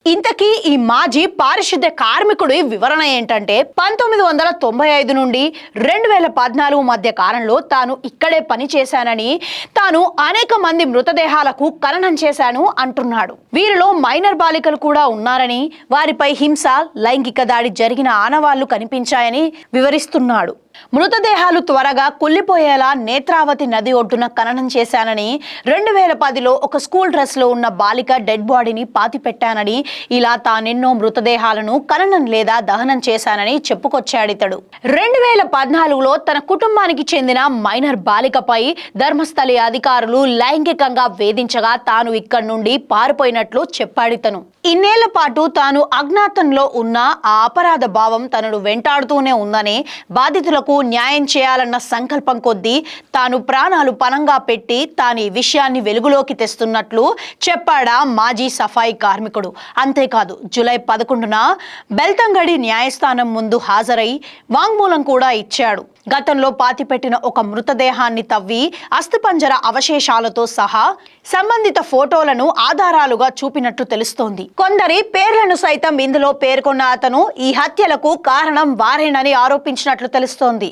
ఇంతకీ ఈ మాజీ పారిశుద్ధ్య కార్మికుడి వివరణ ఏంటంటే 1995 నుండి 2014 మధ్య కాలంలో తాను ఇక్కడే పని చేశానని, తాను అనేక మంది మృతదేహాలకు ఖననం చేశాను అంటున్నాడు. వీరిలో మైనర్ బాలికలు కూడా ఉన్నారని, వారిపై హింస, లైంగిక దాడి జరిగిన ఆనవాళ్లు కనిపించాయని వివరిస్తున్నాడు. మృతదేహాలు త్వరగా కుళ్ళిపోయేలా నేత్రావతి నది ఒడ్డున ఖననం చేశానని, 2010లో ఒక స్కూల్ డ్రెస్ లో ఉన్న బాలిక డెడ్ బాడీని పాతిపెట్టానని, ఇలా తానెన్నో మృతదేహాలను ఖననం లేదా దహనం చేశానని చెప్పుకొచ్చాడితడు. 2014లో తన కుటుంబానికి చెందిన మైనర్ బాలికపై ధర్మస్థలి అధికారులు లైంగికంగా వేధించగా తాను ఇక్కడి నుండి పారిపోయినట్లు చెప్పాడితను. ఇన్నేళ్ల పాటు తాను అజ్ఞాతంలో ఉన్న ఆ అపరాధ భావం తనను వెంటాడుతూనే ఉందని, బాధితులకు న్యాయం చేయాలన్న సంకల్పం కొద్దీ తాను ప్రాణాలు పణంగా పెట్టి తాను ఈ విషయాన్ని వెలుగులోకి తెస్తున్నట్లు చెప్పాడా మాజీ సఫాయి కార్మికుడు. అంతేకాదు, జూలై 11న బెల్తంగడి న్యాయస్థానం ముందు హాజరై వాంగ్మూలం కూడా ఇచ్చాడు. గతంలో పాతిపెట్టిన ఒక మృతదేహాన్ని తవ్వి అస్థిపంజర అవశేషాలతో సహా సంబంధిత ఫోటోలను ఆధారాలుగా చూపినట్టు తెలుస్తోంది. కొందరి పేర్లను సైతం ఇందులో పేర్కొన్న అతను ఈ హత్యలకు కారణం వారేనని ఆరోపించినట్లు తెలుస్తోంది.